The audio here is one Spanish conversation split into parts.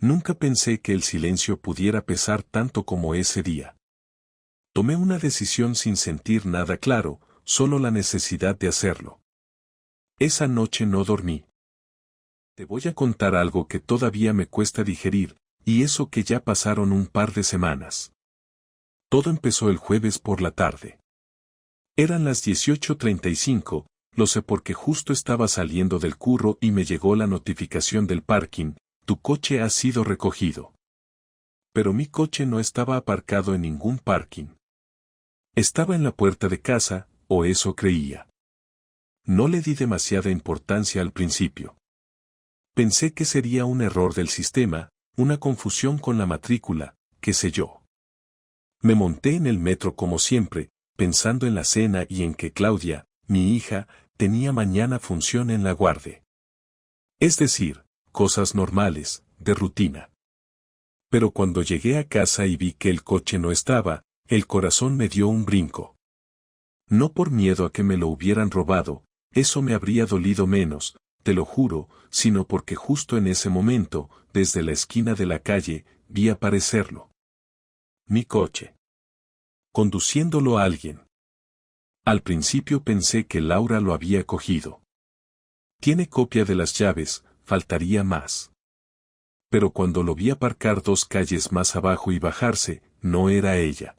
Nunca pensé que el silencio pudiera pesar tanto como ese día. Tomé una decisión sin sentir nada claro, solo la necesidad de hacerlo. Esa noche no dormí. Te voy a contar algo que todavía me cuesta digerir, y eso que ya pasaron un par de semanas. Todo empezó el jueves por la tarde. Eran las 18:35, lo sé porque justo estaba saliendo del curro y me llegó la notificación del parking: tu coche ha sido recogido. Pero mi coche no estaba aparcado en ningún parking. Estaba en la puerta de casa, o eso creía. No le di demasiada importancia al principio. Pensé que sería un error del sistema, una confusión con la matrícula, qué sé yo. Me monté en el metro como siempre, pensando en la cena y en que Claudia, mi hija, tenía mañana función en la Guarde. Es decir, cosas normales, de rutina. Pero cuando llegué a casa y vi que el coche no estaba, el corazón me dio un brinco. No por miedo a que me lo hubieran robado, eso me habría dolido menos, te lo juro, sino porque justo en ese momento, desde la esquina de la calle, vi aparecerlo. Mi coche. Conduciéndolo a alguien. Al principio pensé que Laura lo había cogido. Tiene copia de las llaves, faltaría más. Pero cuando lo vi aparcar 2 calles más abajo y bajarse, no era ella.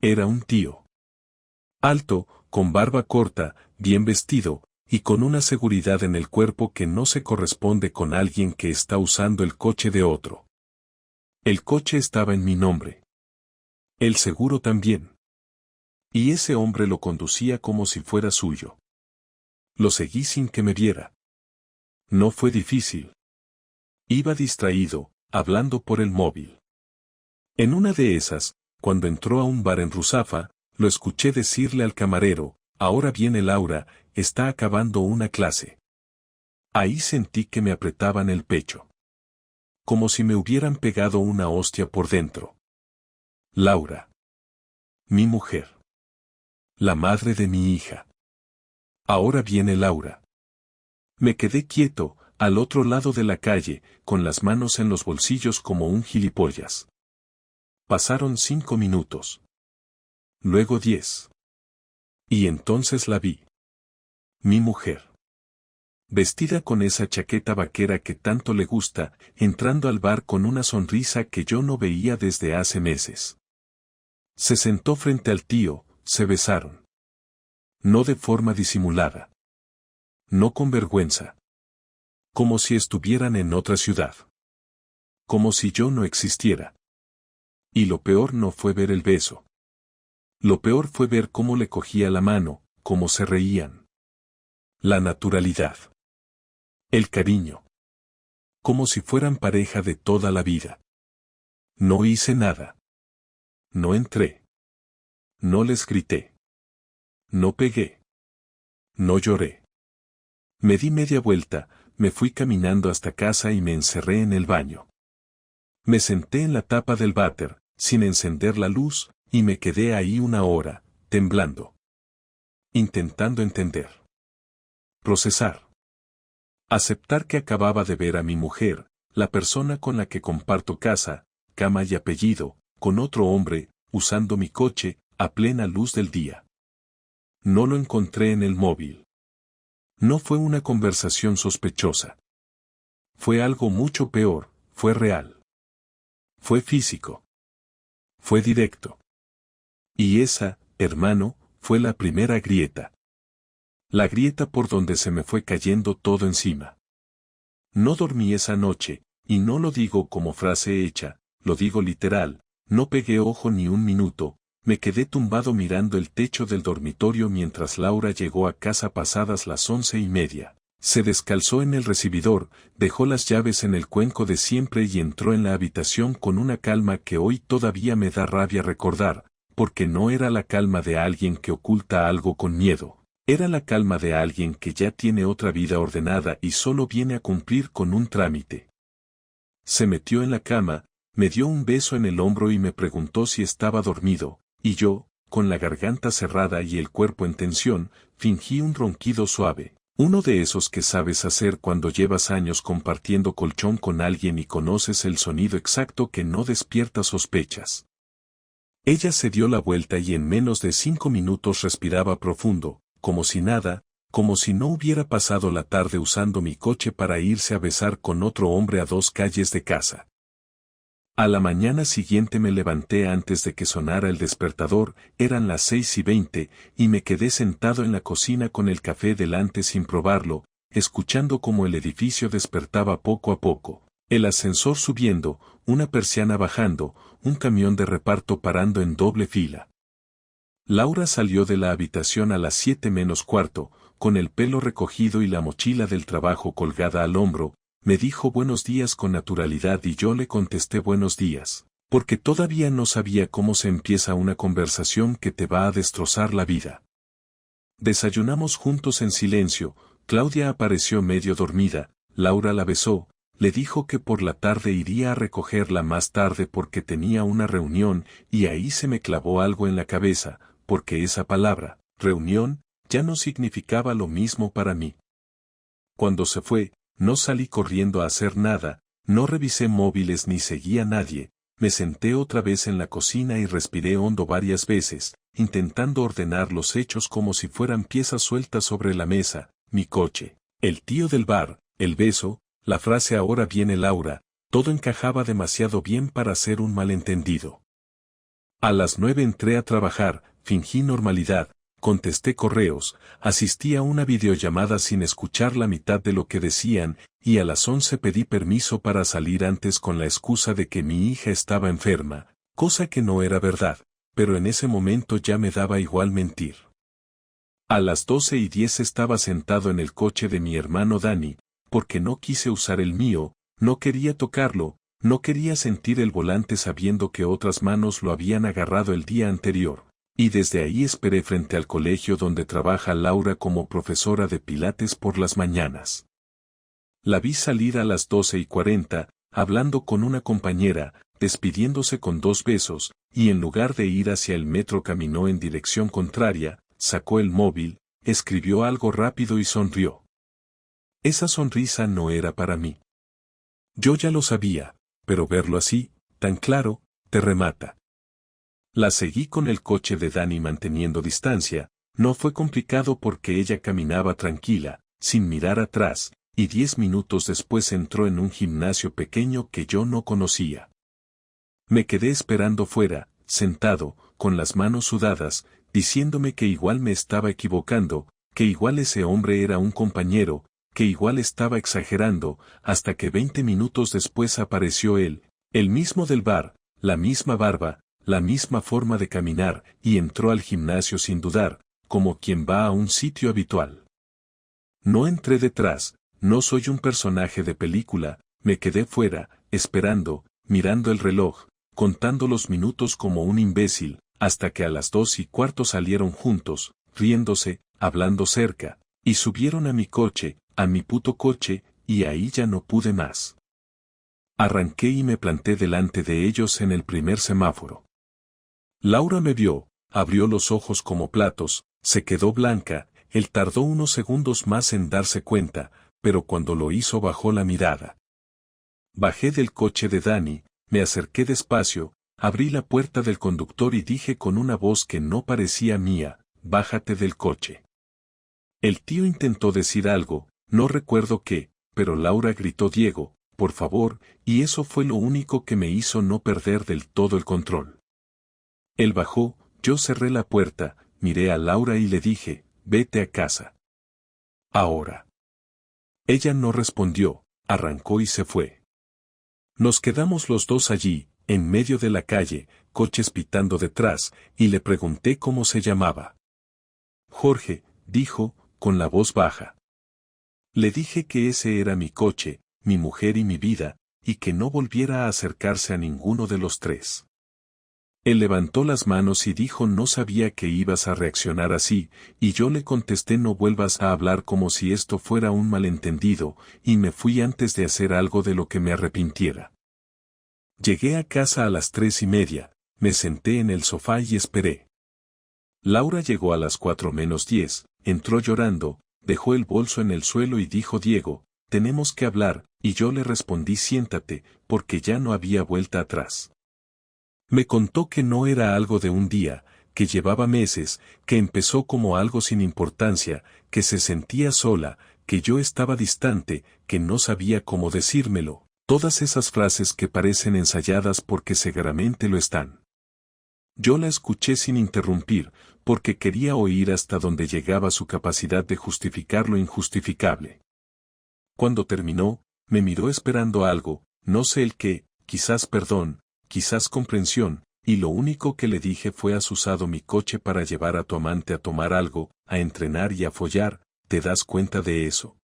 Era un tío. Alto, con barba corta, bien vestido, y con una seguridad en el cuerpo que no se corresponde con alguien que está usando el coche de otro. El coche estaba en mi nombre. El seguro también. Y ese hombre lo conducía como si fuera suyo. Lo seguí sin que me viera. No fue difícil. Iba distraído, hablando por el móvil. En una de esas, cuando entró a un bar en Ruzafa, lo escuché decirle al camarero: ahora viene Laura, está acabando una clase. Ahí sentí que me apretaban el pecho. Como si me hubieran pegado una hostia por dentro. Laura. Mi mujer. La madre de mi hija. Ahora viene Laura. Me quedé quieto, al otro lado de la calle, con las manos en los bolsillos como un gilipollas. Pasaron 5 minutos. Luego 10. Y entonces la vi. Mi mujer. Vestida con esa chaqueta vaquera que tanto le gusta, entrando al bar con una sonrisa que yo no veía desde hace meses. Se sentó frente al tío, se besaron. No de forma disimulada. No con vergüenza. Como si estuvieran en otra ciudad. Como si yo no existiera. Y lo peor no fue ver el beso. Lo peor fue ver cómo le cogía la mano, cómo se reían. La naturalidad. El cariño. Como si fueran pareja de toda la vida. No hice nada. No entré. No les grité. No pegué. No lloré. Me di media vuelta, me fui caminando hasta casa y me encerré en el baño. Me senté en la tapa del váter, sin encender la luz, y me quedé ahí 1 hora, temblando. Intentando entender. Procesar. Aceptar que acababa de ver a mi mujer, la persona con la que comparto casa, cama y apellido, con otro hombre, usando mi coche, a plena luz del día. No lo encontré en el móvil. No fue una conversación sospechosa. Fue algo mucho peor, fue real. Fue físico. Fue directo. Y esa, hermano, fue la primera grieta. La grieta por donde se me fue cayendo todo encima. No dormí esa noche, y no lo digo como frase hecha, lo digo literal, no pegué ojo ni un minuto, me quedé tumbado mirando el techo del dormitorio mientras Laura llegó a casa pasadas las 11:30. Se descalzó en el recibidor, dejó las llaves en el cuenco de siempre y entró en la habitación con una calma que hoy todavía me da rabia recordar, porque no era la calma de alguien que oculta algo con miedo. Era la calma de alguien que ya tiene otra vida ordenada y solo viene a cumplir con un trámite. Se metió en la cama, me dio un beso en el hombro y me preguntó si estaba dormido, y yo, con la garganta cerrada y el cuerpo en tensión, fingí un ronquido suave. Uno de esos que sabes hacer cuando llevas años compartiendo colchón con alguien y conoces el sonido exacto que no despierta sospechas. Ella se dio la vuelta y en menos de 5 minutos respiraba profundo, como si nada, como si no hubiera pasado la tarde usando mi coche para irse a besar con otro hombre a 2 calles de casa. A la mañana siguiente me levanté antes de que sonara el despertador, eran las 6:20, y me quedé sentado en la cocina con el café delante sin probarlo, escuchando cómo el edificio despertaba poco a poco, el ascensor subiendo, una persiana bajando, un camión de reparto parando en doble fila. Laura salió de la habitación a las 7 menos cuarto, con el pelo recogido y la mochila del trabajo colgada al hombro. Me dijo buenos días con naturalidad y yo le contesté buenos días, porque todavía no sabía cómo se empieza una conversación que te va a destrozar la vida. Desayunamos juntos en silencio, Claudia apareció medio dormida, Laura la besó, le dijo que por la tarde iría a recogerla más tarde porque tenía una reunión y ahí se me clavó algo en la cabeza, porque esa palabra, reunión, ya no significaba lo mismo para mí. Cuando se fue, no salí corriendo a hacer nada, no revisé móviles ni seguí a nadie, me senté otra vez en la cocina y respiré hondo varias veces, intentando ordenar los hechos como si fueran piezas sueltas sobre la mesa, mi coche, el tío del bar, el beso, la frase ahora viene Laura, todo encajaba demasiado bien para ser un malentendido. A las 9 entré a trabajar, fingí normalidad, contesté correos, asistí a una videollamada sin escuchar la mitad de lo que decían, y a las 11 pedí permiso para salir antes con la excusa de que mi hija estaba enferma, cosa que no era verdad, pero en ese momento ya me daba igual mentir. A las 12:10 estaba sentado en el coche de mi hermano Dani, porque no quise usar el mío, no quería tocarlo, no quería sentir el volante sabiendo que otras manos lo habían agarrado el día anterior. Y desde ahí esperé frente al colegio donde trabaja Laura como profesora de pilates por las mañanas. La vi salir a las 12:40, hablando con una compañera, despidiéndose con 2 besos, y en lugar de ir hacia el metro caminó en dirección contraria, sacó el móvil, escribió algo rápido y sonrió. Esa sonrisa no era para mí. Yo ya lo sabía, pero verlo así, tan claro, te remata. La seguí con el coche de Dani manteniendo distancia, no fue complicado porque ella caminaba tranquila, sin mirar atrás, y 10 minutos después entró en un gimnasio pequeño que yo no conocía. Me quedé esperando fuera, sentado, con las manos sudadas, diciéndome que igual me estaba equivocando, que igual ese hombre era un compañero, que igual estaba exagerando, hasta que 20 minutos después apareció él, el mismo del bar, la misma barba, la misma forma de caminar, y entró al gimnasio sin dudar, como quien va a un sitio habitual. No entré detrás, no soy un personaje de película, me quedé fuera, esperando, mirando el reloj, contando los minutos como un imbécil, hasta que a las 2:15 salieron juntos, riéndose, hablando cerca, y subieron a mi coche, a mi puto coche, y ahí ya no pude más. Arranqué y me planté delante de ellos en el primer semáforo. Laura me vio, abrió los ojos como platos, se quedó blanca, él tardó unos segundos más en darse cuenta, pero cuando lo hizo bajó la mirada. Bajé del coche de Dani, me acerqué despacio, abrí la puerta del conductor y dije con una voz que no parecía mía, bájate del coche. El tío intentó decir algo, no recuerdo qué, pero Laura gritó Diego, por favor, y eso fue lo único que me hizo no perder del todo el control. Él bajó, yo cerré la puerta, miré a Laura y le dije, vete a casa. Ahora. Ella no respondió, arrancó y se fue. Nos quedamos los dos allí, en medio de la calle, coches pitando detrás, y le pregunté cómo se llamaba. Jorge, dijo, con la voz baja. Le dije que ese era mi coche, mi mujer y mi vida, y que no volviera a acercarse a ninguno de los tres. Él levantó las manos y dijo no sabía que ibas a reaccionar así, y yo le contesté no vuelvas a hablar como si esto fuera un malentendido, y me fui antes de hacer algo de lo que me arrepintiera. Llegué a casa a las 3:30, me senté en el sofá y esperé. Laura llegó a las 4 menos 10, entró llorando, dejó el bolso en el suelo y dijo: Diego, tenemos que hablar, y yo le respondí: siéntate, porque ya no había vuelta atrás. Me contó que no era algo de un día, que llevaba meses, que empezó como algo sin importancia, que se sentía sola, que yo estaba distante, que no sabía cómo decírmelo, todas esas frases que parecen ensayadas porque seguramente lo están. Yo la escuché sin interrumpir, porque quería oír hasta donde llegaba su capacidad de justificar lo injustificable. Cuando terminó, me miró esperando algo, no sé el qué, quizás perdón, quizás comprensión, y lo único que le dije fue: has usado mi coche para llevar a tu amante a tomar algo, a entrenar y a follar, ¿te das cuenta de eso?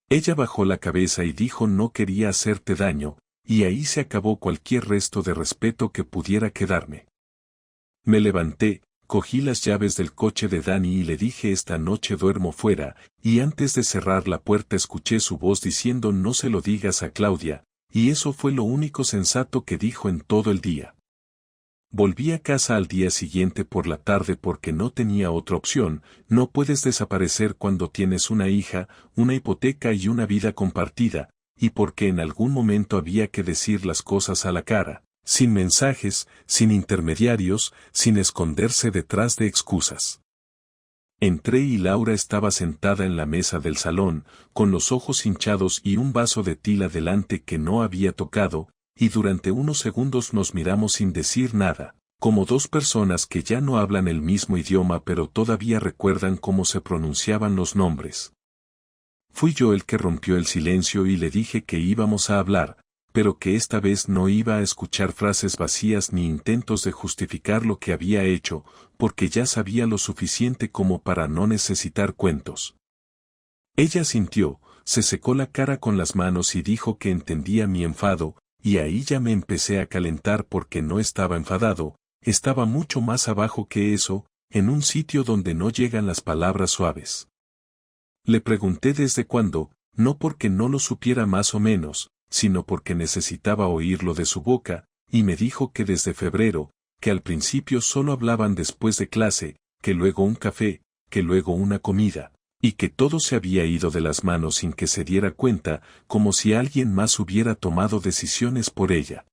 Ella bajó la cabeza y dijo: no quería hacerte daño, y ahí se acabó cualquier resto de respeto que pudiera quedarme. Me levanté, cogí las llaves del coche de Dani y le dije: esta noche duermo fuera, y antes de cerrar la puerta escuché su voz diciendo: no se lo digas a Claudia, y eso fue lo único sensato que dijo en todo el día. Volví a casa al día siguiente por la tarde porque no tenía otra opción. No puedes desaparecer cuando tienes una hija, una hipoteca y una vida compartida, y porque en algún momento había que decir las cosas a la cara, sin mensajes, sin intermediarios, sin esconderse detrás de excusas. Entré y Laura estaba sentada en la mesa del salón, con los ojos hinchados y un vaso de tila delante que no había tocado, y durante unos segundos nos miramos sin decir nada, como dos personas que ya no hablan el mismo idioma pero todavía recuerdan cómo se pronunciaban los nombres. Fui yo el que rompió el silencio y le dije que íbamos a hablar, pero que esta vez no iba a escuchar frases vacías ni intentos de justificar lo que había hecho, porque ya sabía lo suficiente como para no necesitar cuentos. Ella sintió, se secó la cara con las manos y dijo que entendía mi enfado, y ahí ya me empecé a calentar porque no estaba enfadado, estaba mucho más abajo que eso, en un sitio donde no llegan las palabras suaves. Le pregunté desde cuándo, no porque no lo supiera más o menos, sino porque necesitaba oírlo de su boca, y me dijo que desde febrero, que al principio solo hablaban después de clase, que luego un café, que luego una comida, y que todo se había ido de las manos sin que se diera cuenta, como si alguien más hubiera tomado decisiones por ella.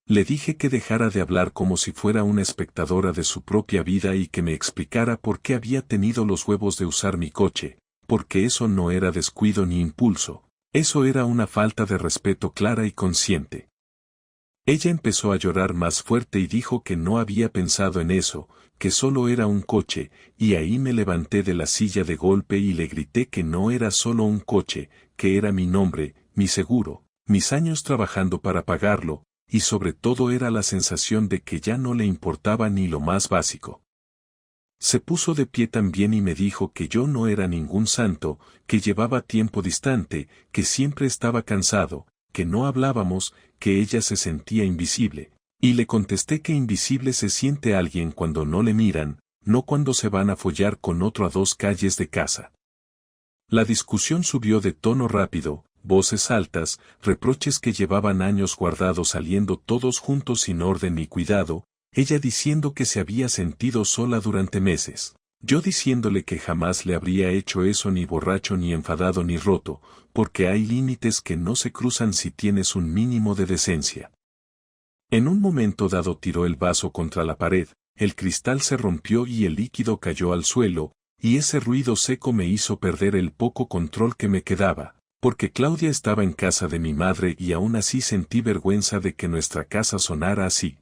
Le dije que dejara de hablar como si fuera una espectadora de su propia vida y que me explicara por qué había tenido los huevos de usar mi coche, porque eso no era descuido ni impulso, eso era una falta de respeto clara y consciente. Ella empezó a llorar más fuerte y dijo que no había pensado en eso, que solo era un coche, y ahí me levanté de la silla de golpe y le grité que no era solo un coche, que era mi nombre, mi seguro, mis años trabajando para pagarlo, y sobre todo era la sensación de que ya no le importaba ni lo más básico. Se puso de pie también y me dijo que yo no era ningún santo, que llevaba tiempo distante, que siempre estaba cansado, que no hablábamos, que ella se sentía invisible. Y le contesté que invisible se siente alguien cuando no le miran, no cuando se van a follar con otro a 2 calles de casa. La discusión subió de tono rápido, voces altas, reproches que llevaban años guardados saliendo todos juntos sin orden ni cuidado, ella diciendo que se había sentido sola durante meses, yo diciéndole que jamás le habría hecho eso ni borracho ni enfadado ni roto, porque hay límites que no se cruzan si tienes un mínimo de decencia. En un momento dado tiró el vaso contra la pared, el cristal se rompió y el líquido cayó al suelo, y ese ruido seco me hizo perder el poco control que me quedaba, porque Claudia estaba en casa de mi madre y aún así sentí vergüenza de que nuestra casa sonara así.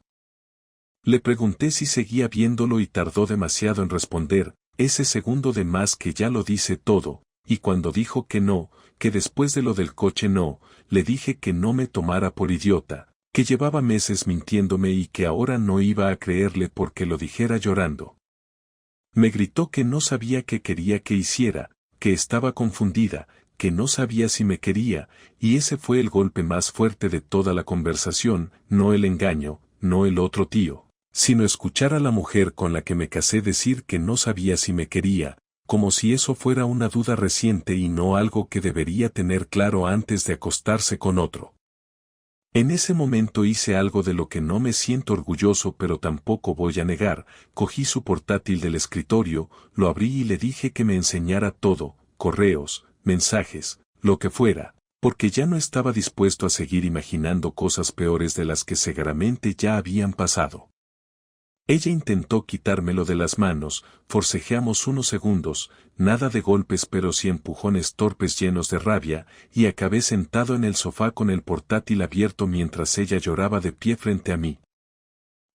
Le pregunté si seguía viéndolo y tardó demasiado en responder, ese segundo de más que ya lo dice todo, y cuando dijo que no, que después de lo del coche no, le dije que no me tomara por idiota, que llevaba meses mintiéndome y que ahora no iba a creerle porque lo dijera llorando. Me gritó que no sabía qué quería que hiciera, que estaba confundida, que no sabía si me quería, y ese fue el golpe más fuerte de toda la conversación, no el engaño, no el otro tío, sino escuchar a la mujer con la que me casé decir que no sabía si me quería, como si eso fuera una duda reciente y no algo que debería tener claro antes de acostarse con otro. En ese momento hice algo de lo que no me siento orgulloso, pero tampoco voy a negar. Cogí su portátil del escritorio, lo abrí y le dije que me enseñara todo, correos, mensajes, lo que fuera, porque ya no estaba dispuesto a seguir imaginando cosas peores de las que seguramente ya habían pasado. Ella intentó quitármelo de las manos, forcejeamos unos segundos, nada de golpes pero sí empujones torpes llenos de rabia, y acabé sentado en el sofá con el portátil abierto mientras ella lloraba de pie frente a mí.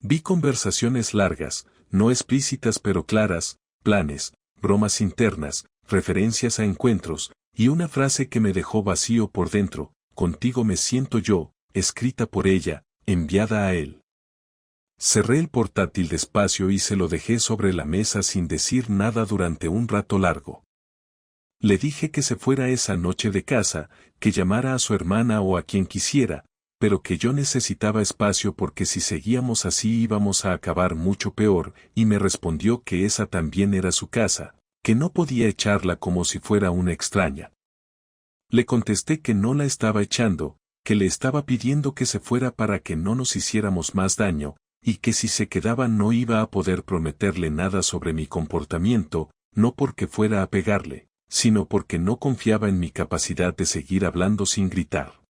Vi conversaciones largas, no explícitas pero claras, planes, bromas internas, referencias a encuentros, y una frase que me dejó vacío por dentro: contigo me siento yo, escrita por ella, enviada a él. Cerré el portátil despacio y se lo dejé sobre la mesa sin decir nada durante un rato largo. Le dije que se fuera esa noche de casa, que llamara a su hermana o a quien quisiera, pero que yo necesitaba espacio porque si seguíamos así íbamos a acabar mucho peor, y me respondió que esa también era su casa, que no podía echarla como si fuera una extraña. Le contesté que no la estaba echando, que le estaba pidiendo que se fuera para que no nos hiciéramos más daño, y que si se quedaba no iba a poder prometerle nada sobre mi comportamiento, no porque fuera a pegarle, sino porque no confiaba en mi capacidad de seguir hablando sin gritar.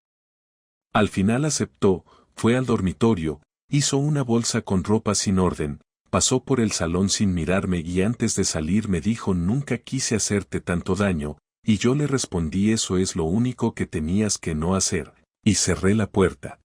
Al final aceptó, fue al dormitorio, hizo una bolsa con ropa sin orden, pasó por el salón sin mirarme y antes de salir me dijo: nunca quise hacerte tanto daño, y yo le respondí: eso es lo único que tenías que no hacer, y cerré la puerta.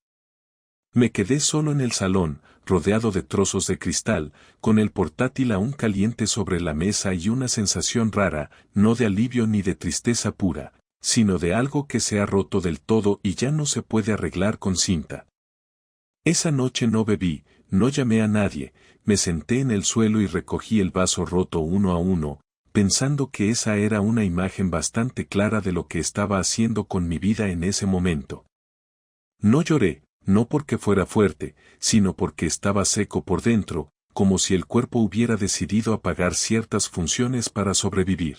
Me quedé solo en el salón, rodeado de trozos de cristal, con el portátil aún caliente sobre la mesa y una sensación rara, no de alivio ni de tristeza pura, sino de algo que se ha roto del todo y ya no se puede arreglar con cinta. Esa noche no bebí, no llamé a nadie, me senté en el suelo y recogí el vaso roto uno a uno, pensando que esa era una imagen bastante clara de lo que estaba haciendo con mi vida en ese momento. No lloré, no porque fuera fuerte, sino porque estaba seco por dentro, como si el cuerpo hubiera decidido apagar ciertas funciones para sobrevivir.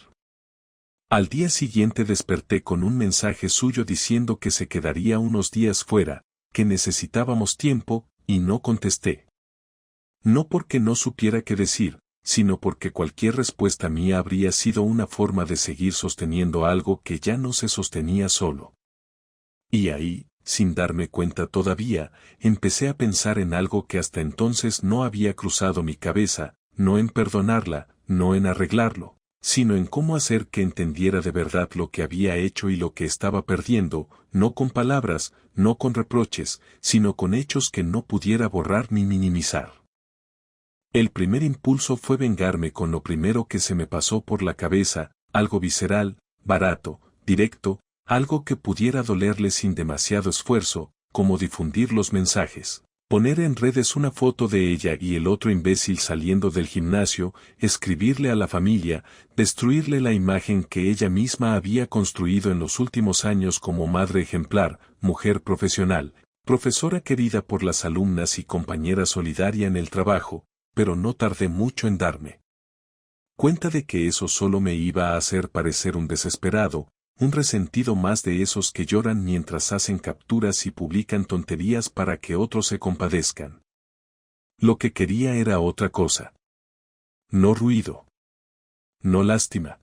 Al día siguiente desperté con un mensaje suyo diciendo que se quedaría unos días fuera, que necesitábamos tiempo, y no contesté. No porque no supiera qué decir, sino porque cualquier respuesta mía habría sido una forma de seguir sosteniendo algo que ya no se sostenía solo. Y ahí, sin darme cuenta todavía, empecé a pensar en algo que hasta entonces no había cruzado mi cabeza, no en perdonarla, no en arreglarlo, sino en cómo hacer que entendiera de verdad lo que había hecho y lo que estaba perdiendo, no con palabras, no con reproches, sino con hechos que no pudiera borrar ni minimizar. El primer impulso fue vengarme con lo primero que se me pasó por la cabeza, algo visceral, barato, directo, algo que pudiera dolerle sin demasiado esfuerzo, como difundir los mensajes, poner en redes una foto de ella y el otro imbécil saliendo del gimnasio, escribirle a la familia, destruirle la imagen que ella misma había construido en los últimos años como madre ejemplar, mujer profesional, profesora querida por las alumnas y compañera solidaria en el trabajo, pero no tardé mucho en darme cuenta de que eso solo me iba a hacer parecer un desesperado, un resentido más de esos que lloran mientras hacen capturas y publican tonterías para que otros se compadezcan. Lo que quería era otra cosa. No ruido. No lástima.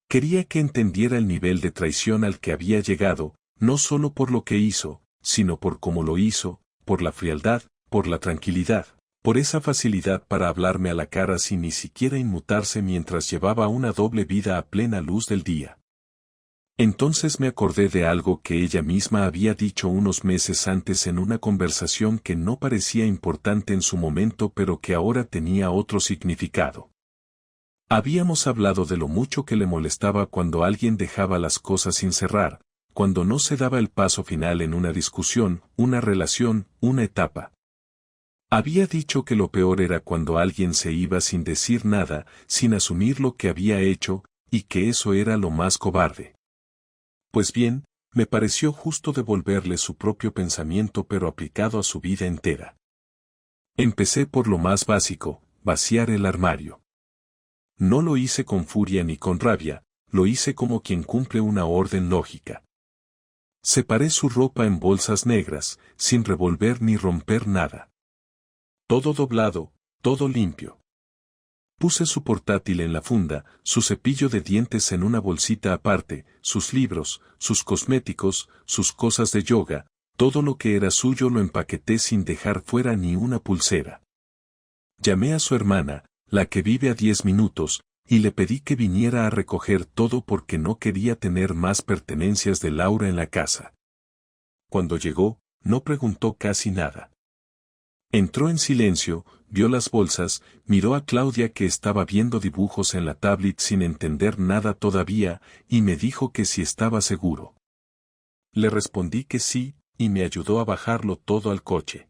Quería que entendiera el nivel de traición al que había llegado, no solo por lo que hizo, sino por cómo lo hizo, por la frialdad, por la tranquilidad, por esa facilidad para hablarme a la cara sin ni siquiera inmutarse mientras llevaba una doble vida a plena luz del día. Entonces me acordé de algo que ella misma había dicho unos meses antes en una conversación que no parecía importante en su momento pero que ahora tenía otro significado. Habíamos hablado de lo mucho que le molestaba cuando alguien dejaba las cosas sin cerrar, cuando no se daba el paso final en una discusión, una relación, una etapa. Había dicho que lo peor era cuando alguien se iba sin decir nada, sin asumir lo que había hecho, y que eso era lo más cobarde. Pues bien, me pareció justo devolverle su propio pensamiento pero aplicado a su vida entera. Empecé por lo más básico, vaciar el armario. No lo hice con furia ni con rabia, lo hice como quien cumple una orden lógica. Separé su ropa en bolsas negras, sin revolver ni romper nada. Todo doblado, todo limpio. Puse su portátil en la funda, su cepillo de dientes en una bolsita aparte, sus libros, sus cosméticos, sus cosas de yoga, todo lo que era suyo lo empaqueté sin dejar fuera ni una pulsera. Llamé a su hermana, la que vive a 10 minutos, y le pedí que viniera a recoger todo porque no quería tener más pertenencias de Laura en la casa. Cuando llegó, no preguntó casi nada. Entró en silencio, vio las bolsas, miró a Claudia que estaba viendo dibujos en la tablet sin entender nada todavía, y me dijo que si estaba seguro. Le respondí que sí, y me ayudó a bajarlo todo al coche.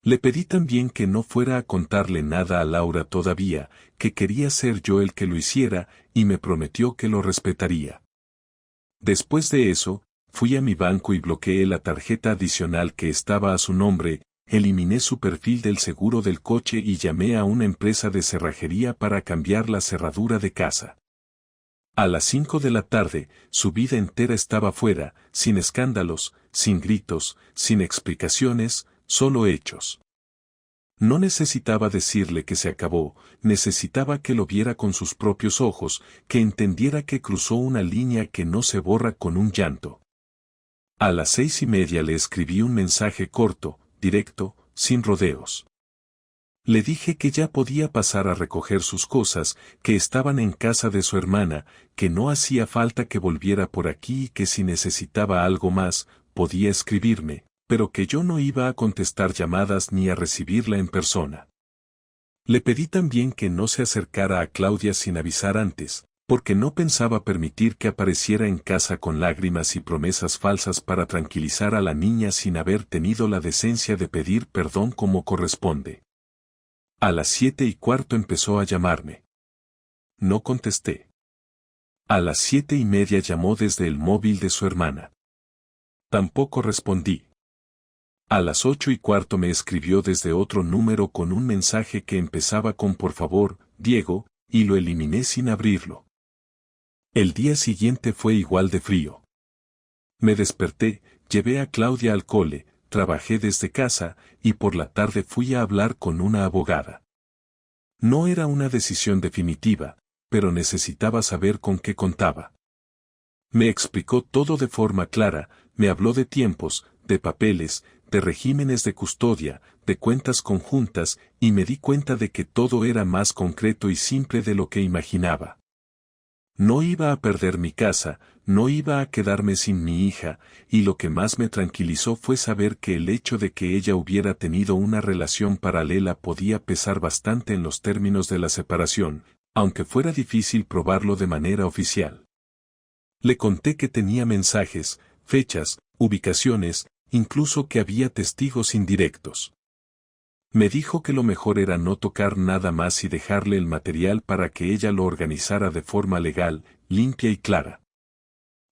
Le pedí también que no fuera a contarle nada a Laura todavía, que quería ser yo el que lo hiciera, y me prometió que lo respetaría. Después de eso, fui a mi banco y bloqueé la tarjeta adicional que estaba a su nombre, eliminé su perfil del seguro del coche y llamé a una empresa de cerrajería para cambiar la cerradura de casa. A las 5 de la tarde, su vida entera estaba fuera, sin escándalos, sin gritos, sin explicaciones, solo hechos. No necesitaba decirle que se acabó, necesitaba que lo viera con sus propios ojos, que entendiera que cruzó una línea que no se borra con un llanto. A las 6:30 le escribí un mensaje corto, directo, sin rodeos. Le dije que ya podía pasar a recoger sus cosas, que estaban en casa de su hermana, que no hacía falta que volviera por aquí y que si necesitaba algo más, podía escribirme, pero que yo no iba a contestar llamadas ni a recibirla en persona. Le pedí también que no se acercara a Claudia sin avisar antes, porque no pensaba permitir que apareciera en casa con lágrimas y promesas falsas para tranquilizar a la niña sin haber tenido la decencia de pedir perdón como corresponde. A las 7:15 empezó a llamarme. No contesté. A las 7:30 llamó desde el móvil de su hermana. Tampoco respondí. A las 8:15 me escribió desde otro número con un mensaje que empezaba con por favor, Diego, y lo eliminé sin abrirlo. El día siguiente fue igual de frío. Me desperté, llevé a Claudia al cole, trabajé desde casa, y por la tarde fui a hablar con una abogada. No era una decisión definitiva, pero necesitaba saber con qué contaba. Me explicó todo de forma clara, me habló de tiempos, de papeles, de regímenes de custodia, de cuentas conjuntas, y me di cuenta de que todo era más concreto y simple de lo que imaginaba. No iba a perder mi casa, no iba a quedarme sin mi hija, y lo que más me tranquilizó fue saber que el hecho de que ella hubiera tenido una relación paralela podía pesar bastante en los términos de la separación, aunque fuera difícil probarlo de manera oficial. Le conté que tenía mensajes, fechas, ubicaciones, incluso que había testigos indirectos. Me dijo que lo mejor era no tocar nada más y dejarle el material para que ella lo organizara de forma legal, limpia y clara.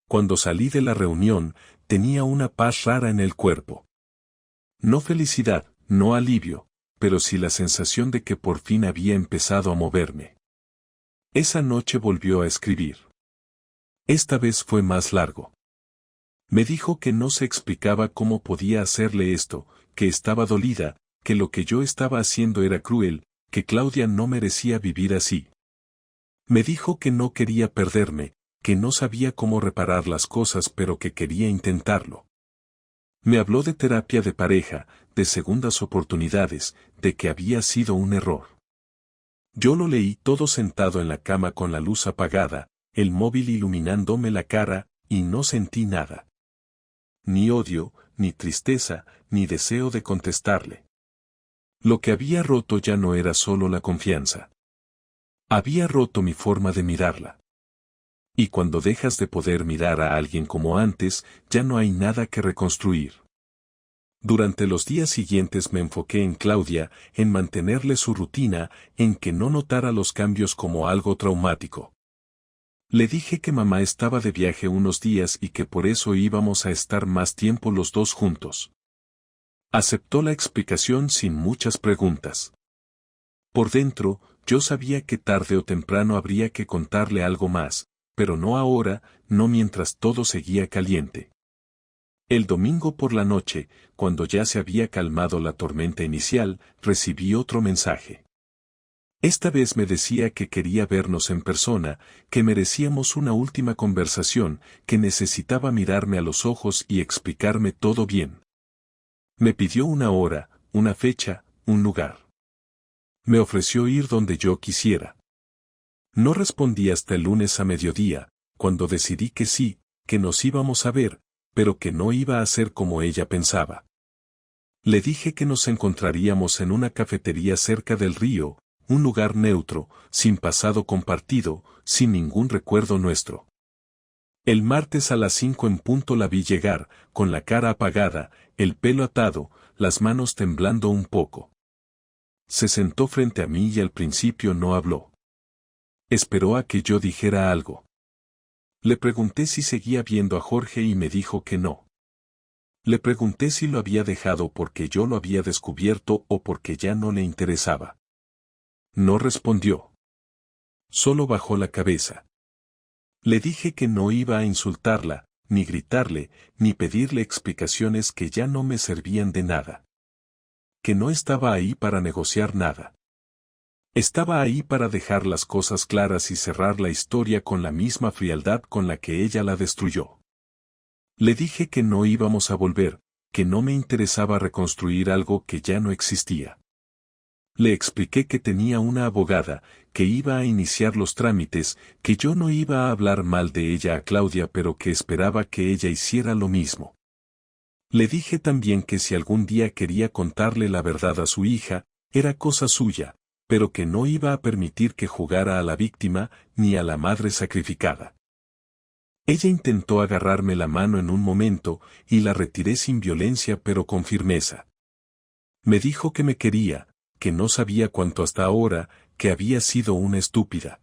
Cuando salí de la reunión, tenía una paz rara en el cuerpo. No felicidad, no alivio, pero sí la sensación de que por fin había empezado a moverme. Esa noche volvió a escribir. Esta vez fue más largo. Me dijo que no se explicaba cómo podía hacerle esto, que estaba dolida, que lo que yo estaba haciendo era cruel, que Claudia no merecía vivir así. Me dijo que no quería perderme, que no sabía cómo reparar las cosas pero que quería intentarlo. Me habló de terapia de pareja, de segundas oportunidades, de que había sido un error. Yo lo leí todo sentado en la cama con la luz apagada, el móvil iluminándome la cara, y no sentí nada. Ni odio, ni tristeza, ni deseo de contestarle. Lo que había roto ya no era solo la confianza. Había roto mi forma de mirarla. Y cuando dejas de poder mirar a alguien como antes, ya no hay nada que reconstruir. Durante los días siguientes me enfoqué en Claudia, en mantenerle su rutina, en que no notara los cambios como algo traumático. Le dije que mamá estaba de viaje unos días y que por eso íbamos a estar más tiempo los dos juntos. Aceptó la explicación sin muchas preguntas. Por dentro, yo sabía que tarde o temprano habría que contarle algo más, pero no ahora, no mientras todo seguía caliente. El domingo por la noche, cuando ya se había calmado la tormenta inicial, recibí otro mensaje. Esta vez me decía que quería vernos en persona, que merecíamos una última conversación, que necesitaba mirarme a los ojos y explicarme todo bien. Me pidió una hora, una fecha, un lugar. Me ofreció ir donde yo quisiera. No respondí hasta el lunes a mediodía, cuando decidí que sí, que nos íbamos a ver, pero que no iba a ser como ella pensaba. Le dije que nos encontraríamos en una cafetería cerca del río, un lugar neutro, sin pasado compartido, sin ningún recuerdo nuestro. El martes a las 5 en punto la vi llegar, con la cara apagada, el pelo atado, las manos temblando un poco. Se sentó frente a mí y al principio no habló. Esperó a que yo dijera algo. Le pregunté si seguía viendo a Jorge y me dijo que no. Le pregunté si lo había dejado porque yo lo había descubierto o porque ya no le interesaba. No respondió. Solo bajó la cabeza. Le dije que no iba a insultarla, ni gritarle, ni pedirle explicaciones que ya no me servían de nada. Que no estaba ahí para negociar nada. Estaba ahí para dejar las cosas claras y cerrar la historia con la misma frialdad con la que ella la destruyó. Le dije que no íbamos a volver, que no me interesaba reconstruir algo que ya no existía. Le expliqué que tenía una abogada, que iba a iniciar los trámites, que yo no iba a hablar mal de ella a Claudia pero que esperaba que ella hiciera lo mismo. Le dije también que si algún día quería contarle la verdad a su hija, era cosa suya, pero que no iba a permitir que jugara a la víctima ni a la madre sacrificada. Ella intentó agarrarme la mano en un momento y la retiré sin violencia pero con firmeza. Me dijo que me quería, que no sabía cuánto hasta ahora, que había sido una estúpida.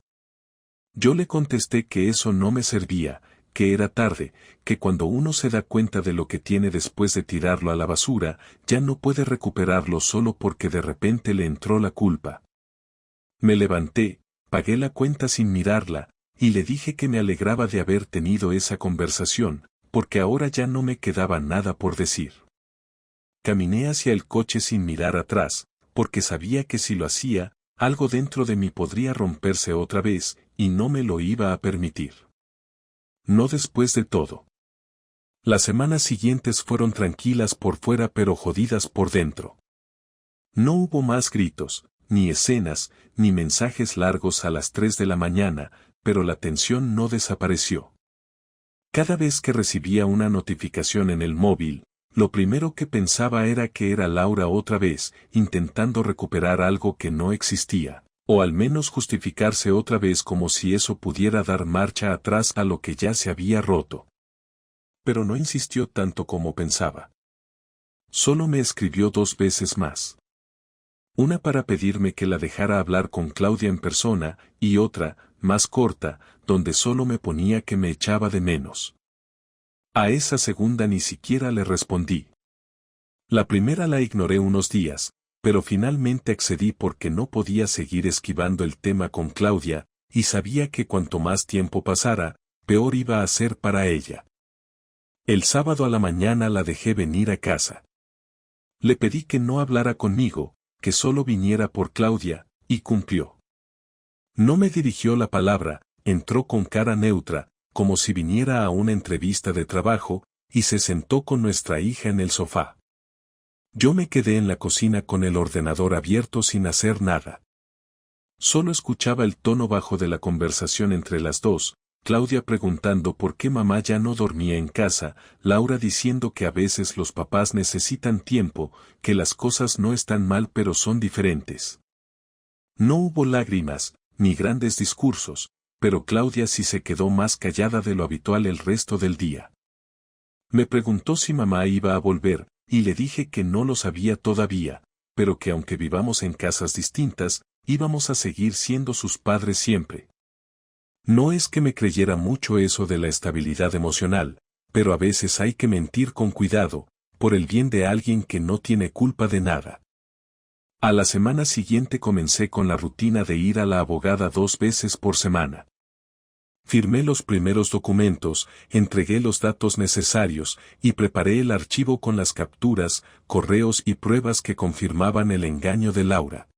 Yo le contesté que eso no me servía, que era tarde, que cuando uno se da cuenta de lo que tiene después de tirarlo a la basura, ya no puede recuperarlo solo porque de repente le entró la culpa. Me levanté, pagué la cuenta sin mirarla, y le dije que me alegraba de haber tenido esa conversación, porque ahora ya no me quedaba nada por decir. Caminé hacia el coche sin mirar atrás, porque sabía que si lo hacía, algo dentro de mí podría romperse otra vez, y no me lo iba a permitir. No después de todo. Las semanas siguientes fueron tranquilas por fuera pero jodidas por dentro. No hubo más gritos, ni escenas, ni mensajes largos a las 3 de la mañana, pero la tensión no desapareció. Cada vez que recibía una notificación en el móvil, lo primero que pensaba era que era Laura otra vez, intentando recuperar algo que no existía, o al menos justificarse otra vez como si eso pudiera dar marcha atrás a lo que ya se había roto. Pero no insistió tanto como pensaba. Solo me escribió 2 veces más. Una para pedirme que la dejara hablar con Claudia en persona, y otra, más corta, donde solo me ponía que me echaba de menos. A esa segunda ni siquiera le respondí. La primera la ignoré unos días, pero finalmente accedí porque no podía seguir esquivando el tema con Claudia, y sabía que cuanto más tiempo pasara, peor iba a ser para ella. El sábado a la mañana la dejé venir a casa. Le pedí que no hablara conmigo, que solo viniera por Claudia, y cumplió. No me dirigió la palabra, entró con cara neutra, como si viniera a una entrevista de trabajo, y se sentó con nuestra hija en el sofá. Yo me quedé en la cocina con el ordenador abierto sin hacer nada. Solo escuchaba el tono bajo de la conversación entre las dos, Claudia preguntando por qué mamá ya no dormía en casa, Laura diciendo que a veces los papás necesitan tiempo, que las cosas no están mal pero son diferentes. No hubo lágrimas, ni grandes discursos, pero Claudia sí se quedó más callada de lo habitual el resto del día. Me preguntó si mamá iba a volver, y le dije que no lo sabía todavía, pero que aunque vivamos en casas distintas, íbamos a seguir siendo sus padres siempre. No es que me creyera mucho eso de la estabilidad emocional, pero a veces hay que mentir con cuidado, por el bien de alguien que no tiene culpa de nada. A la semana siguiente comencé con la rutina de ir a la abogada 2 veces por semana. Firmé los primeros documentos, entregué los datos necesarios y preparé el archivo con las capturas, correos y pruebas que confirmaban el engaño de Laura.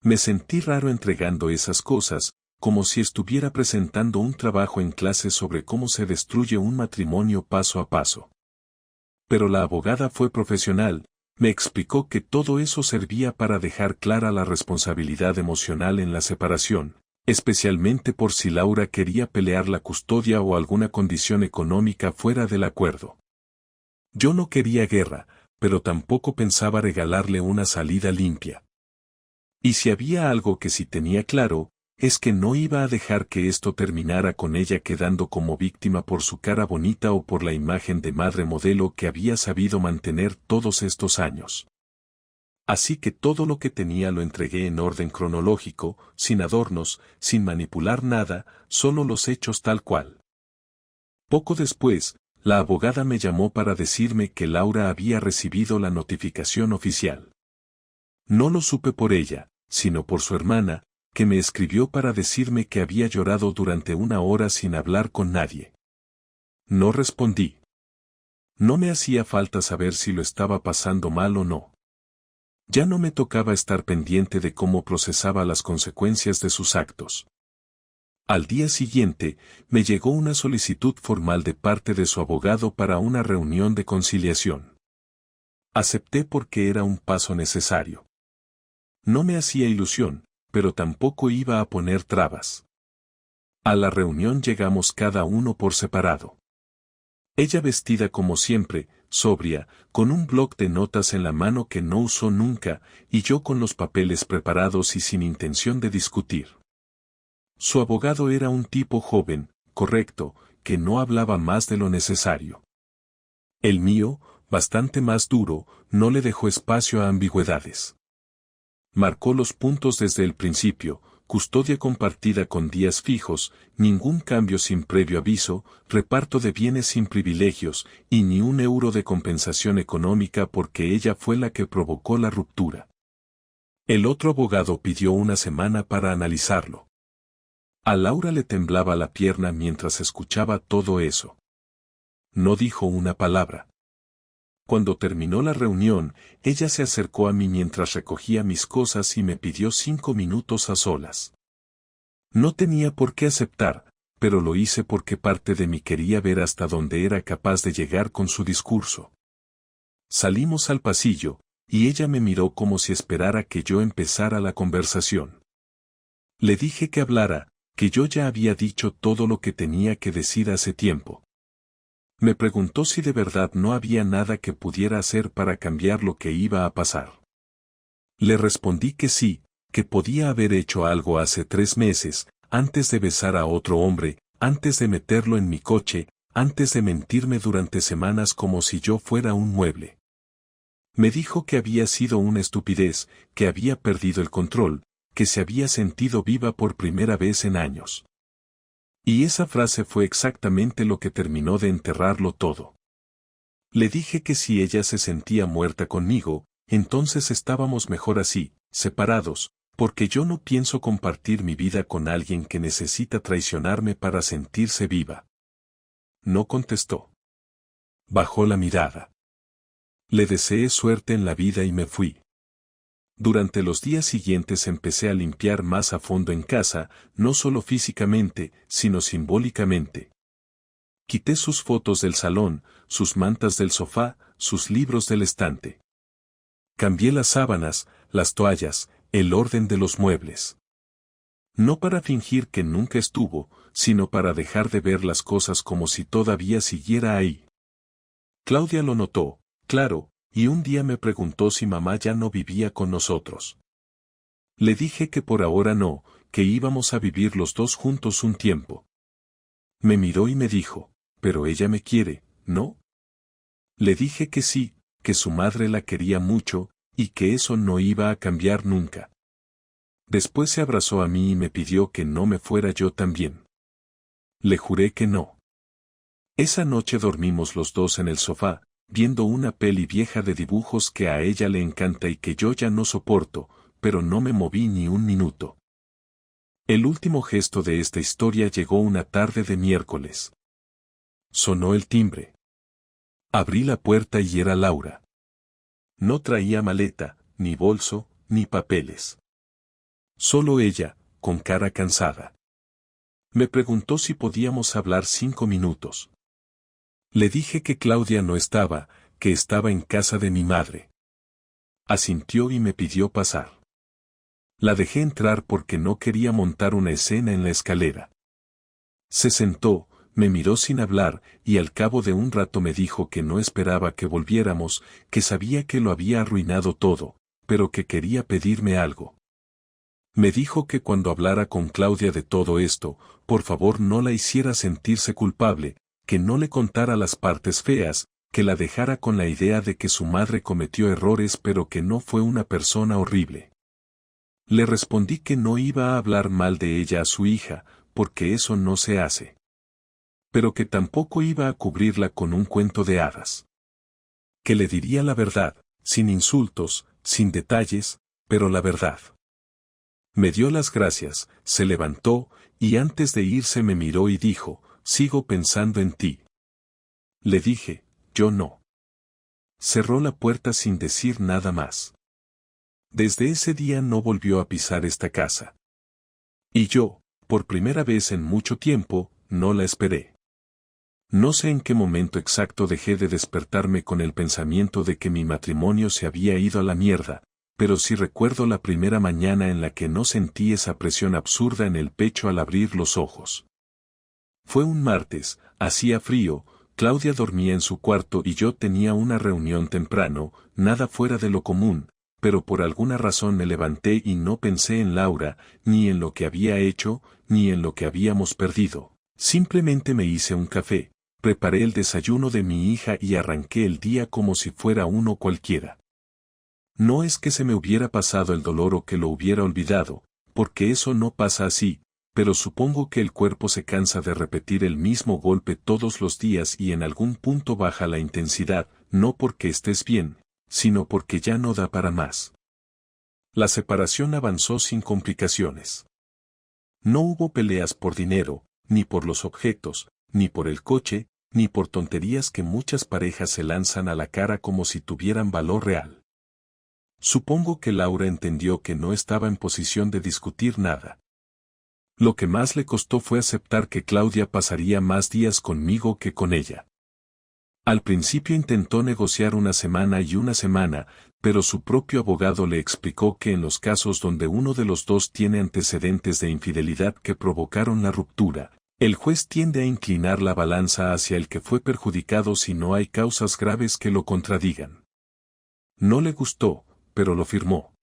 Me sentí raro entregando esas cosas, como si estuviera presentando un trabajo en clase sobre cómo se destruye un matrimonio paso a paso. Pero la abogada fue profesional, me explicó que todo eso servía para dejar clara la responsabilidad emocional en la separación, especialmente por si Laura quería pelear la custodia o alguna condición económica fuera del acuerdo. Yo no quería guerra, pero tampoco pensaba regalarle una salida limpia. Y si había algo que sí tenía claro, es que no iba a dejar que esto terminara con ella quedando como víctima por su cara bonita o por la imagen de madre modelo que había sabido mantener todos estos años. Así que todo lo que tenía lo entregué en orden cronológico, sin adornos, sin manipular nada, solo los hechos tal cual. Poco después, la abogada me llamó para decirme que Laura había recibido la notificación oficial. No lo supe por ella, sino por su hermana, que me escribió para decirme que había llorado durante 1 hora sin hablar con nadie. No respondí. No me hacía falta saber si lo estaba pasando mal o no. Ya no me tocaba estar pendiente de cómo procesaba las consecuencias de sus actos. Al día siguiente, me llegó una solicitud formal de parte de su abogado para una reunión de conciliación. Acepté porque era un paso necesario. No me hacía ilusión, pero tampoco iba a poner trabas. A la reunión llegamos cada uno por separado. Ella vestida como siempre, sobria, con un bloc de notas en la mano que no usó nunca, y yo con los papeles preparados y sin intención de discutir. Su abogado era un tipo joven, correcto, que no hablaba más de lo necesario. El mío, bastante más duro, no le dejó espacio a ambigüedades. Marcó los puntos desde el principio: custodia compartida con días fijos, ningún cambio sin previo aviso, reparto de bienes sin privilegios, y ni un euro de compensación económica porque ella fue la que provocó la ruptura. El otro abogado pidió 1 semana para analizarlo. A Laura le temblaba la pierna mientras escuchaba todo eso. No dijo una palabra. Cuando terminó la reunión, ella se acercó a mí mientras recogía mis cosas y me pidió 5 minutos a solas. No tenía por qué aceptar, pero lo hice porque parte de mí quería ver hasta dónde era capaz de llegar con su discurso. Salimos al pasillo, y ella me miró como si esperara que yo empezara la conversación. Le dije que hablara, que yo ya había dicho todo lo que tenía que decir hace tiempo. Me preguntó si de verdad no había nada que pudiera hacer para cambiar lo que iba a pasar. Le respondí que sí, que podía haber hecho algo hace 3 meses, antes de besar a otro hombre, antes de meterlo en mi coche, antes de mentirme durante semanas como si yo fuera un mueble. Me dijo que había sido una estupidez, que había perdido el control, que se había sentido viva por primera vez en años. Y esa frase fue exactamente lo que terminó de enterrarlo todo. Le dije que si ella se sentía muerta conmigo, entonces estábamos mejor así, separados, porque yo no pienso compartir mi vida con alguien que necesita traicionarme para sentirse viva. No contestó. Bajó la mirada. Le deseé suerte en la vida y me fui. Durante los días siguientes empecé a limpiar más a fondo en casa, no solo físicamente, sino simbólicamente. Quité sus fotos del salón, sus mantas del sofá, sus libros del estante. Cambié las sábanas, las toallas, el orden de los muebles. No para fingir que nunca estuvo, sino para dejar de ver las cosas como si todavía siguiera ahí. Claudia lo notó, claro, y un día me preguntó si mamá ya no vivía con nosotros. Le dije que por ahora no, que íbamos a vivir los dos juntos un tiempo. Me miró y me dijo, «¿Pero ella me quiere, no?» Le dije que sí, que su madre la quería mucho, y que eso no iba a cambiar nunca. Después se abrazó a mí y me pidió que no me fuera yo también. Le juré que no. Esa noche dormimos los dos en el sofá, viendo una peli vieja de dibujos que a ella le encanta y que yo ya no soporto, pero no me moví ni un minuto. El último gesto de esta historia llegó una tarde de miércoles. Sonó el timbre. Abrí la puerta y era Laura. No traía maleta, ni bolso, ni papeles. Solo ella, con cara cansada. Me preguntó si podíamos hablar 5 minutos. Le dije que Claudia no estaba, que estaba en casa de mi madre. Asintió y me pidió pasar. La dejé entrar porque no quería montar una escena en la escalera. Se sentó, me miró sin hablar, y al cabo de un rato me dijo que no esperaba que volviéramos, que sabía que lo había arruinado todo, pero que quería pedirme algo. Me dijo que cuando hablara con Claudia de todo esto, por favor no la hiciera sentirse culpable, que no le contara las partes feas, que la dejara con la idea de que su madre cometió errores pero que no fue una persona horrible. Le respondí que no iba a hablar mal de ella a su hija, porque eso no se hace. Pero que tampoco iba a cubrirla con un cuento de hadas. Que le diría la verdad, sin insultos, sin detalles, pero la verdad. Me dio las gracias, se levantó, y antes de irse me miró y dijo, sigo pensando en ti. Le dije, yo no. Cerró la puerta sin decir nada más. Desde ese día no volvió a pisar esta casa. Y yo, por primera vez en mucho tiempo, no la esperé. No sé en qué momento exacto dejé de despertarme con el pensamiento de que mi matrimonio se había ido a la mierda, pero sí recuerdo la primera mañana en la que no sentí esa presión absurda en el pecho al abrir los ojos. Fue un martes, hacía frío, Claudia dormía en su cuarto y yo tenía una reunión temprano, nada fuera de lo común, pero por alguna razón me levanté y no pensé en Laura, ni en lo que había hecho, ni en lo que habíamos perdido. Simplemente me hice un café, preparé el desayuno de mi hija y arranqué el día como si fuera uno cualquiera. No es que se me hubiera pasado el dolor o que lo hubiera olvidado, porque eso no pasa así, pero supongo que el cuerpo se cansa de repetir el mismo golpe todos los días y en algún punto baja la intensidad, no porque estés bien, sino porque ya no da para más. La separación avanzó sin complicaciones. No hubo peleas por dinero, ni por los objetos, ni por el coche, ni por tonterías que muchas parejas se lanzan a la cara como si tuvieran valor real. Supongo que Laura entendió que no estaba en posición de discutir nada. Lo que más le costó fue aceptar que Claudia pasaría más días conmigo que con ella. Al principio intentó negociar una semana, pero su propio abogado le explicó que en los casos donde uno de los dos tiene antecedentes de infidelidad que provocaron la ruptura, el juez tiende a inclinar la balanza hacia el que fue perjudicado si no hay causas graves que lo contradigan. No le gustó, pero lo firmó.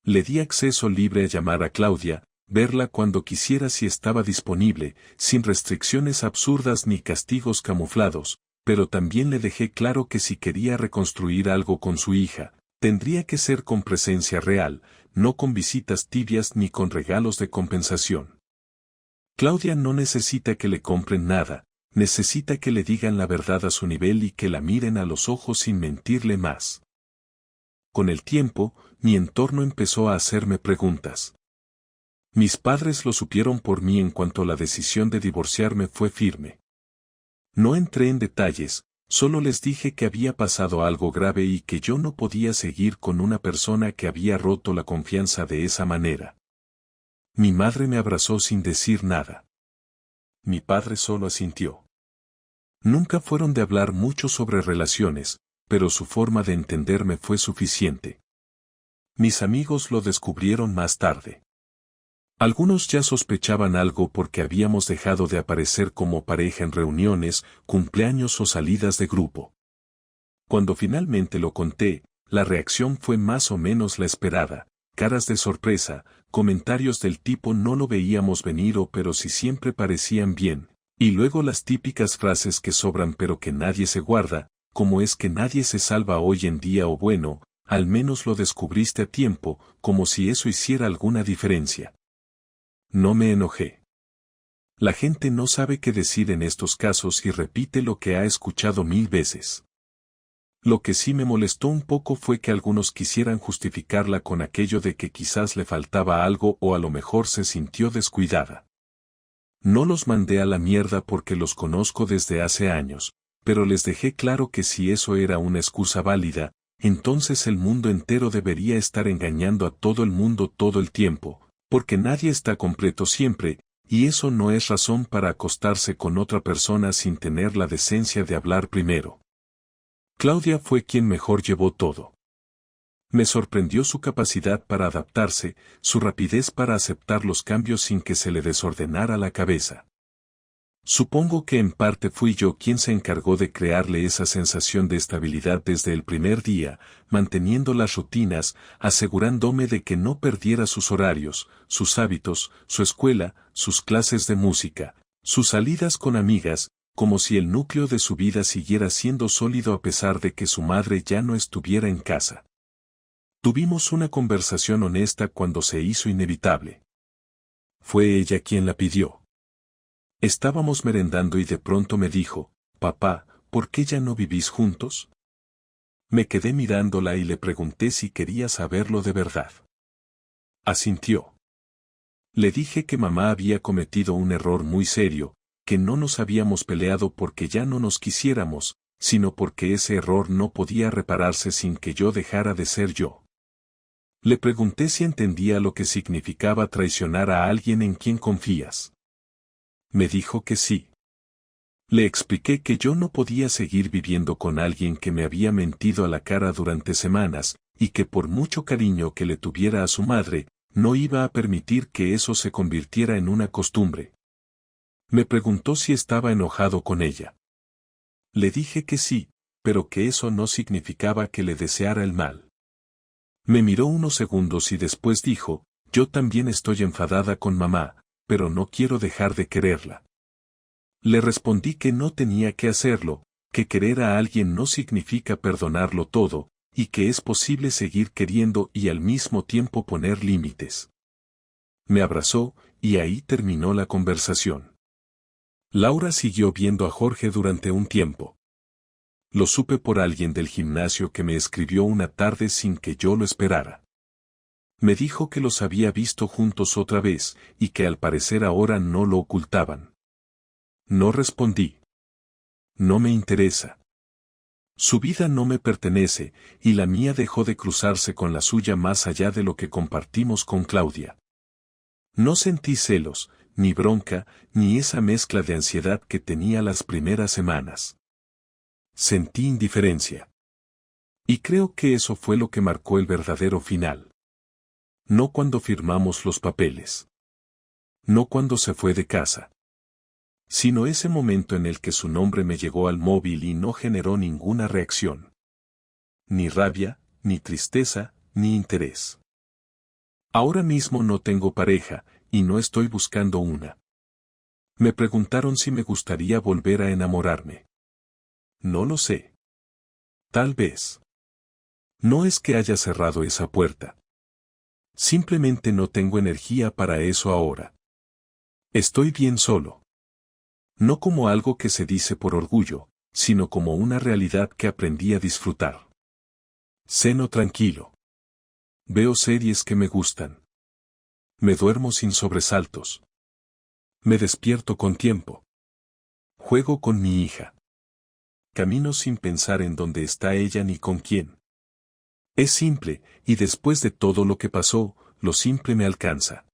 Le di acceso libre a llamar a Claudia, verla cuando quisiera si estaba disponible, sin restricciones absurdas ni castigos camuflados, pero también le dejé claro que si quería reconstruir algo con su hija, tendría que ser con presencia real, no con visitas tibias ni con regalos de compensación. Claudia no necesita que le compren nada, necesita que le digan la verdad a su nivel y que la miren a los ojos sin mentirle más. Con el tiempo, mi entorno empezó a hacerme preguntas. Mis padres lo supieron por mí en cuanto la decisión de divorciarme fue firme. No entré en detalles, solo les dije que había pasado algo grave y que yo no podía seguir con una persona que había roto la confianza de esa manera. Mi madre me abrazó sin decir nada. Mi padre solo asintió. Nunca fueron de hablar mucho sobre relaciones, pero su forma de entenderme fue suficiente. Mis amigos lo descubrieron más tarde. Algunos ya sospechaban algo porque habíamos dejado de aparecer como pareja en reuniones, cumpleaños o salidas de grupo. Cuando finalmente lo conté, la reacción fue más o menos la esperada, caras de sorpresa, comentarios del tipo no lo veíamos venir o pero si siempre parecían bien, y luego las típicas frases que sobran pero que nadie se guarda, como es que nadie se salva hoy en día o bueno, al menos lo descubriste a tiempo, como si eso hiciera alguna diferencia. No me enojé. La gente no sabe qué decir en estos casos y repite lo que ha escuchado 1000 veces. Lo que sí me molestó un poco fue que algunos quisieran justificarla con aquello de que quizás le faltaba algo o a lo mejor se sintió descuidada. No los mandé a la mierda porque los conozco desde hace años, pero les dejé claro que si eso era una excusa válida, entonces el mundo entero debería estar engañando a todo el mundo todo el tiempo, porque nadie está completo siempre, y eso no es razón para acostarse con otra persona sin tener la decencia de hablar primero. Claudia fue quien mejor llevó todo. Me sorprendió su capacidad para adaptarse, su rapidez para aceptar los cambios sin que se le desordenara la cabeza. Supongo que en parte fui yo quien se encargó de crearle esa sensación de estabilidad desde el primer día, manteniendo las rutinas, asegurándome de que no perdiera sus horarios, sus hábitos, su escuela, sus clases de música, sus salidas con amigas, como si el núcleo de su vida siguiera siendo sólido a pesar de que su madre ya no estuviera en casa. Tuvimos una conversación honesta cuando se hizo inevitable. Fue ella quien la pidió. Estábamos merendando y de pronto me dijo, «Papá, ¿por qué ya no vivís juntos?» Me quedé mirándola y le pregunté si quería saberlo de verdad. Asintió. Le dije que mamá había cometido un error muy serio, que no nos habíamos peleado porque ya no nos quisiéramos, sino porque ese error no podía repararse sin que yo dejara de ser yo. Le pregunté si entendía lo que significaba traicionar a alguien en quien confías. Me dijo que sí. Le expliqué que yo no podía seguir viviendo con alguien que me había mentido a la cara durante semanas, y que por mucho cariño que le tuviera a su madre, no iba a permitir que eso se convirtiera en una costumbre. Me preguntó si estaba enojado con ella. Le dije que sí, pero que eso no significaba que le deseara el mal. Me miró unos segundos y después dijo, «Yo también estoy enfadada con mamá, pero no quiero dejar de quererla». Le respondí que no tenía que hacerlo, que querer a alguien no significa perdonarlo todo, y que es posible seguir queriendo y al mismo tiempo poner límites. Me abrazó, y ahí terminó la conversación. Laura siguió viendo a Jorge durante un tiempo. Lo supe por alguien del gimnasio que me escribió una tarde sin que yo lo esperara. Me dijo que los había visto juntos otra vez, y que al parecer ahora no lo ocultaban. No respondí. No me interesa. Su vida no me pertenece, y la mía dejó de cruzarse con la suya más allá de lo que compartimos con Claudia. No sentí celos, ni bronca, ni esa mezcla de ansiedad que tenía las primeras semanas. Sentí indiferencia. Y creo que eso fue lo que marcó el verdadero final. No cuando firmamos los papeles. No cuando se fue de casa. Sino ese momento en el que su nombre me llegó al móvil y no generó ninguna reacción. Ni rabia, ni tristeza, ni interés. Ahora mismo no tengo pareja, y no estoy buscando una. Me preguntaron si me gustaría volver a enamorarme. No lo sé. Tal vez. No es que haya cerrado esa puerta. Simplemente no tengo energía para eso ahora. Estoy bien solo. No como algo que se dice por orgullo, sino como una realidad que aprendí a disfrutar. Ceno tranquilo. Veo series que me gustan. Me duermo sin sobresaltos. Me despierto con tiempo. Juego con mi hija. Camino sin pensar en dónde está ella ni con quién. Es simple, y después de todo lo que pasó, lo simple me alcanza.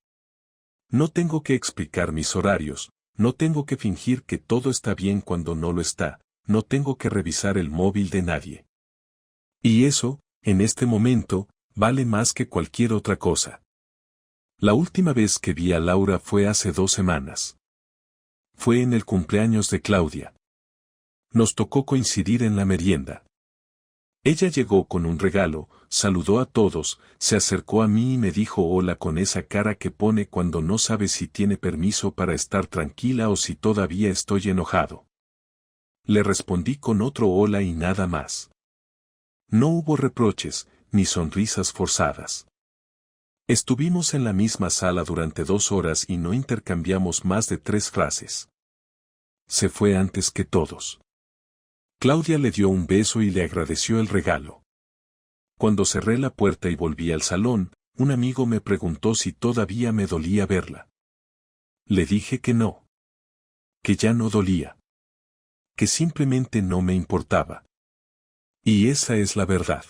No tengo que explicar mis horarios, no tengo que fingir que todo está bien cuando no lo está, no tengo que revisar el móvil de nadie. Y eso, en este momento, vale más que cualquier otra cosa. La última vez que vi a Laura fue hace 2 semanas. Fue en el cumpleaños de Claudia. Nos tocó coincidir en la merienda. Ella llegó con un regalo, saludó a todos, se acercó a mí y me dijo hola con esa cara que pone cuando no sabe si tiene permiso para estar tranquila o si todavía estoy enojado. Le respondí con otro hola y nada más. No hubo reproches, ni sonrisas forzadas. Estuvimos en la misma sala durante 2 horas y no intercambiamos más de 3 frases. Se fue antes que todos. Claudia le dio un beso y le agradeció el regalo. Cuando cerré la puerta y volví al salón, un amigo me preguntó si todavía me dolía verla. Le dije que no. Que ya no dolía. Que simplemente no me importaba. Y esa es la verdad.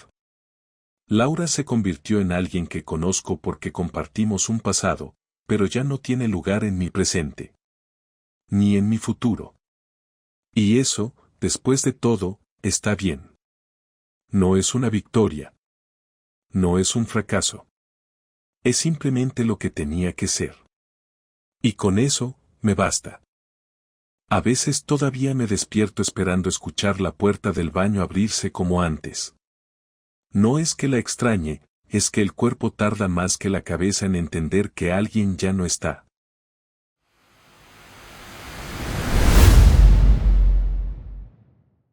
Laura se convirtió en alguien que conozco porque compartimos un pasado, pero ya no tiene lugar en mi presente. Ni en mi futuro. Y eso, después de todo, está bien. No es una victoria. No es un fracaso. Es simplemente lo que tenía que ser. Y con eso, me basta. A veces todavía me despierto esperando escuchar la puerta del baño abrirse como antes. No es que la extrañe, es que el cuerpo tarda más que la cabeza en entender que alguien ya no está.